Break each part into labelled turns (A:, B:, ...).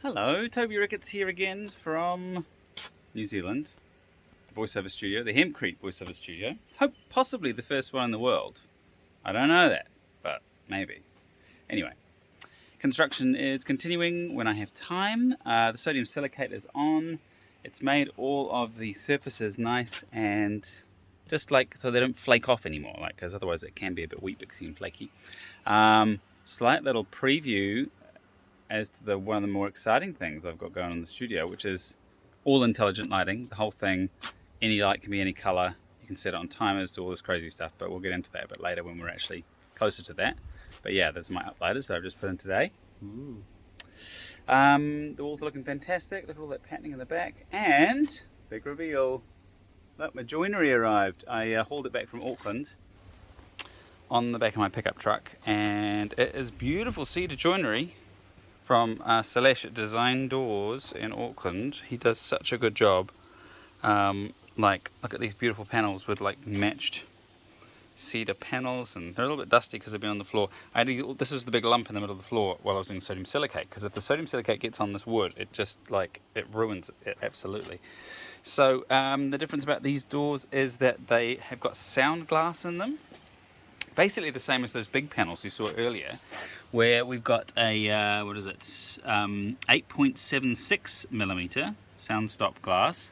A: Hello, Toby Ricketts here again from New Zealand, the voiceover studio, the hempcrete voiceover studio. Hope possibly the first one in the world. I don't know that, but maybe. Anyway, construction is continuing when I have time. The sodium silicate is on. It's made all of the surfaces nice and just like so they don't flake off anymore, like because otherwise it can be a bit Weet-Bixy and flaky. Slight little preview as to one of the more exciting things I've got going on in the studio, which is all intelligent lighting. The whole thing, any light can be any color. You can set it on timers, do all this crazy stuff, but we'll get into that a bit later when we're actually closer to that. But yeah, there's my uplighters that I've just put in today. Ooh. The walls are looking fantastic. Look at all that patterning in the back. And big reveal, look, my joinery arrived. I hauled it back from Auckland on the back of my pickup truck, and it is beautiful cedar joinery from Selesh Design Doors in Auckland. He does such a good job. Like, look at these beautiful panels with like matched cedar panels, and they're a little bit dusty because they've been on the floor. This was the big lump in the middle of the floor while I was doing sodium silicate, because if the sodium silicate gets on this wood, it just like, it ruins it absolutely. So the difference about these doors is that they have got sound glass in them. Basically the same as those big panels you saw earlier, where we've got a 8.76 millimeter sound stop glass,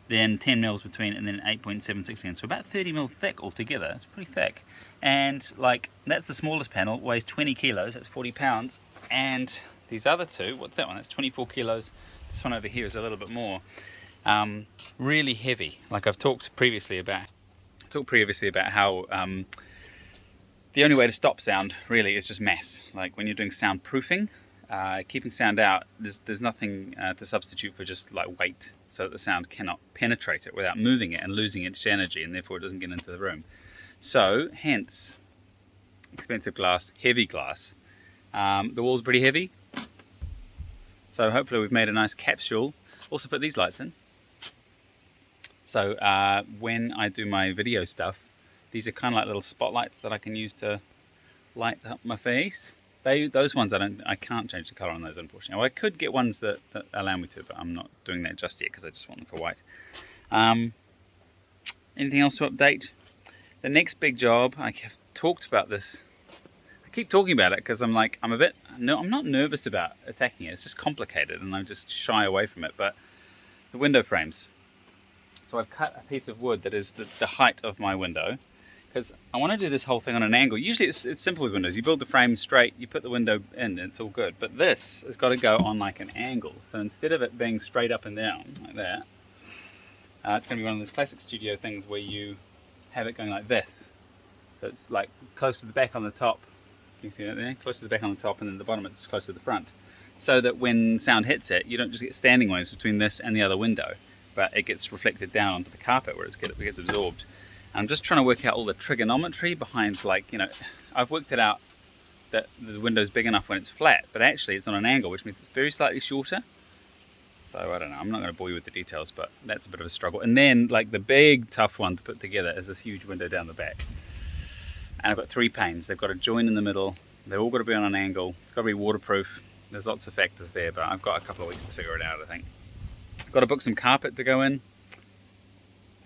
A: then 10 mils between, and then 8.76 again, so about 30 mil thick altogether. It's pretty thick, and like that's the smallest panel, weighs 20 kilos, that's 40 pounds, and these other two, what's that one, that's 24 kilos, this one over here is a little bit more. Really heavy. Like I've talked previously about how the only way to stop sound really is just mass. Like when you're doing soundproofing, keeping sound out, there's nothing to substitute for just like weight, so that the sound cannot penetrate it without moving it and losing its energy, and therefore it doesn't get into the room. So hence expensive glass, heavy glass. The wall's pretty heavy, so hopefully we've made a nice capsule. Also put these lights in, so when I do my video stuff, these are kind of like little spotlights that I can use to light up my face. Those ones I can't change the color on those, unfortunately. Well, I could get ones that allow me to, but I'm not doing that just yet because I just want them for white. Anything else to update? The next big job, I have talked about this. I keep talking about it because I'm like, I'm not nervous about attacking it. It's just complicated and I just shy away from it. But the window frames. So I've cut a piece of wood that is the height of my window, because I want to do this whole thing on an angle. Usually it's simple with windows. You build the frame straight, you put the window in, and it's all good. But this has got to go on like an angle. So instead of it being straight up and down like that, it's going to be one of those classic studio things where you have it going like this. So it's like close to the back on the top. Can you see that there? Close to the back on the top, and then the bottom it's close to the front. So that when sound hits it, you don't just get standing waves between this and the other window, but it gets reflected down onto the carpet where it gets absorbed. I'm just trying to work out all the trigonometry behind, like, you know, I've worked it out that the window's big enough when it's flat, but actually it's on an angle, which means it's very slightly shorter. So I don't know, I'm not going to bore you with the details, but that's a bit of a struggle. And then like the big tough one to put together is this huge window down the back. And I've got 3 panes, they've got a join in the middle, they've all got to be on an angle, it's got to be waterproof. There's lots of factors there, but I've got a couple of weeks to figure it out, I think. I've got to book some carpet to go in,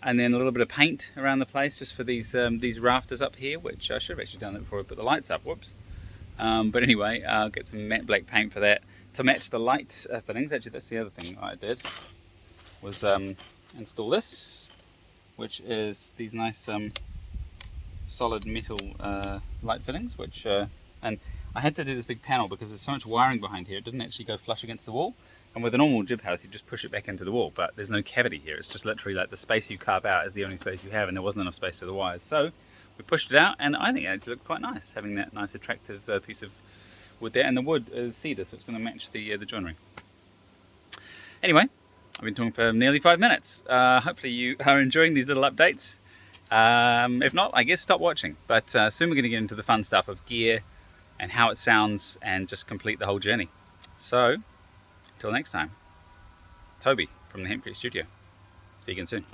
A: and then a little bit of paint around the place just for these rafters up here, which I should have actually done that before I put the lights up, whoops. But anyway, I'll get some matte black paint for that to match the light fittings. Actually, that's the other thing I did, was install this, which is these nice solid metal light fittings, which and I had to do this big panel because there's so much wiring behind here, it didn't actually go flush against the wall. And with a normal jib house, you just push it back into the wall, but there's no cavity here. It's just literally like the space you carve out is the only space you have, and there wasn't enough space for the wires. So we pushed it out, and I think it actually looked quite nice, having that nice attractive piece of wood there. And the wood is cedar, so it's going to match the joinery. Anyway, I've been talking for nearly 5 minutes. Hopefully you are enjoying these little updates. If not, I guess stop watching. But soon we're going to get into the fun stuff of gear and how it sounds, and just complete the whole journey. So till next time, Toby from the Hempcrete Studio. See you again soon.